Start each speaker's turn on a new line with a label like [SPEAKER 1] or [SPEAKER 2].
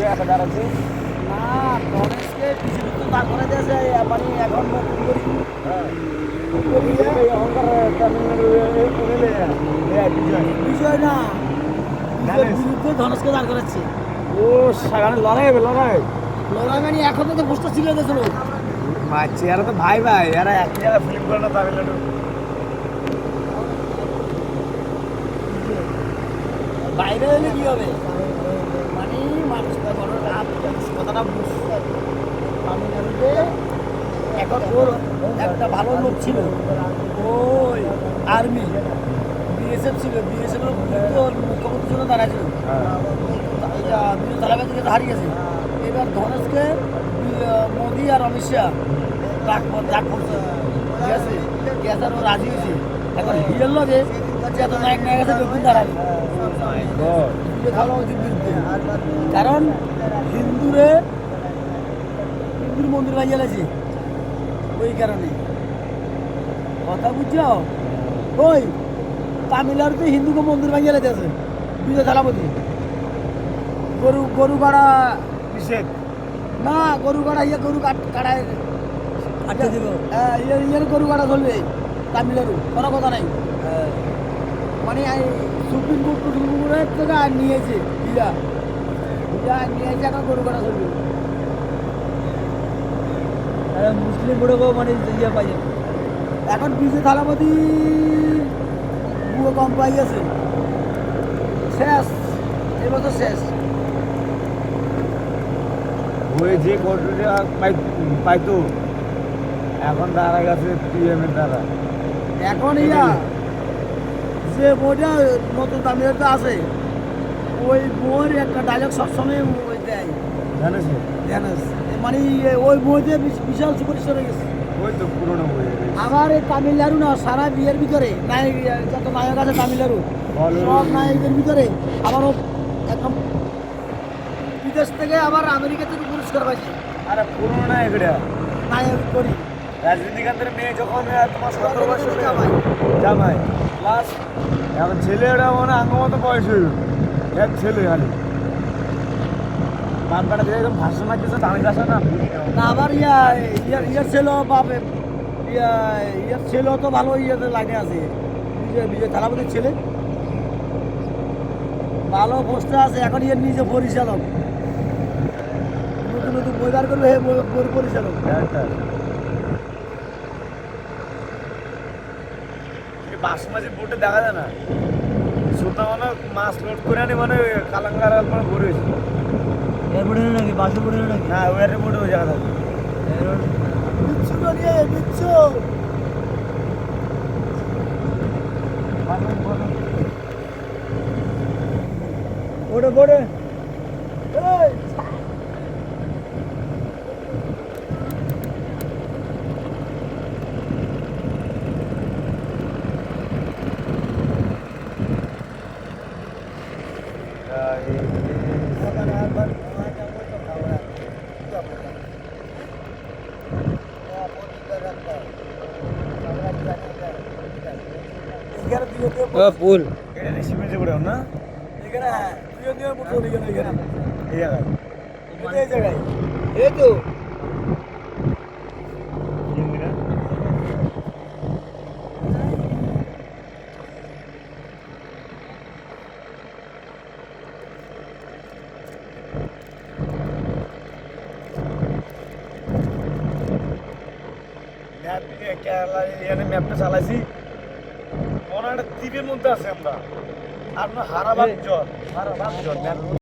[SPEAKER 1] একা দাঁড়াচ্ছে
[SPEAKER 2] না গণেশকে পিছনে তো দাঁড় করে দিয়েছে মানে এখন নতুন করি
[SPEAKER 1] অহংকার তামিলনাড়ু
[SPEAKER 2] বিষয় না বিজয়ের বিরুদ্ধে ধনেশকে দাঁড় করাচ্ছে
[SPEAKER 1] ও সেখানে লড়াই হবে লড়াই
[SPEAKER 2] লড়াই মানে এখন তো বুঝতে ছিল দেখলো
[SPEAKER 1] মারছে এরা তো ভাই ভাই এরা এক জায়গায় ফিল্ম করে না তামিলনাড়ু
[SPEAKER 2] বাইরে হলে কি হবে মানে মানুষ কথাটা বুঝছে তামিলনাড়ুতে এখন ওর একটা ভালো লোক ছিল ওই আর্মি বিএসএফ ছিল বিএসএফ ওর মুখ্যমন্ত্রীর জন্য দাঁড়াইছিল এটা বিজয় থালাবাই থেকে হারিয়েছে এবার ধনেশকে মোদি আর অমিত শাহ ডাক করছে ঠিক আছে গ্যাস আর ও রাজি হয়েছে এখন হিরের লগে এত নায়ক নায়ক আছে বেগুন দাঁড়াবে কারণ হিন্দুর মন্দির ভাইয়া লাগছে ওই কারণে কথা বুঝছো ওই তামিলনাড়ুতে হিন্দুকে মন্দির ভাইয়া লেগে আছে বিজয় থালাপতি গরু কাটা
[SPEAKER 1] নিষেধ
[SPEAKER 2] না গরু কাটা গরু কাটায় আটকে দিব গরু কাটা চলবে তামিলনাড়ু কোনো কথা নাই মানে সুপ্রিম কোর্টের থেকে আর নিয়েছে নিয়েছে এখন গরু কাটা চলবে মুসলিম বড়কেও মানে ইয়ে পাই এখন বিজয় থালাপতি পুরো কম পাই গেছে শেষ এবছর শেষ
[SPEAKER 1] ওই যে কোর্টটা পাইতো এখন দাঁড়া গেছে পিএম এর দ্বারা
[SPEAKER 2] এখন যে বইটা নতুন তামিলনাড়ুতে আছে ওই বইয়ের একটা ডায়লগ সবসময় ওই দেয়
[SPEAKER 1] জানিস
[SPEAKER 2] জানিস মানে ওই বইতে বিশাল সুপারস্টার হয়ে গেছে
[SPEAKER 1] ওই তো পুরোনো বই
[SPEAKER 2] আবার এই তামিলনাড়ু না সারা বিয়ের ভিতরে নায়ক যত নায়ক আছে তামিলনাড়ু সব নায়কদের ভিতরে আবারও একদম বিদেশ থেকে আবার আমেরিকা থেকে পুরস্কার পাইছে
[SPEAKER 1] আরে পুরোনো না এগুলা
[SPEAKER 2] নায়ক করি
[SPEAKER 1] রাজনীতিকান্তের মেয়ে যখন তোমার 17 বছর জামাই প্লাস এখন ছেলেটা মানে আঙ্গমতো বয়স হইল এক ছেলে খালি বাপটা দিয়ে একদম ভাষণ মারতেছে তামিল ভাষা না
[SPEAKER 2] না আবার ইয়ার ছেলে বাপে ইয়ার ছেলে তো ভালো ইয়েতে লাইনে আছে বিজয় থালাপতির ছেলে ভালো পোস্টে আছে এখন ইয়ার নিজে পরিচালক নতুন নতুন বই বার করবে হে বই পরিচালক
[SPEAKER 1] বাসমতি বোটে দেখা যায় না সুতা মানে মাছ লোড করে আনি মানে কালাঙ্গার মানে ভরে হয়েছে
[SPEAKER 2] এয়ারপোর্টে নাকি বাসে পড়ে নাকি
[SPEAKER 1] না ওয়ারে বোটে ওই জায়গা থাকে
[SPEAKER 2] বিচ্ছু নিয়ে বিচ্ছু
[SPEAKER 1] বোটে বোটে
[SPEAKER 2] ফুল
[SPEAKER 1] এটা রেসিপি করে না
[SPEAKER 2] এখানে তুইও নিয়ে মুঠো এখানে
[SPEAKER 1] এই জায়গায়
[SPEAKER 2] এই জায়গায় এই তো
[SPEAKER 1] কেরালা ম্যাপটা চালাইছি মনে হয় একটা দ্বীপের মধ্যে আছে আমরা আর হারাবাদ জ্বর ম্যাপ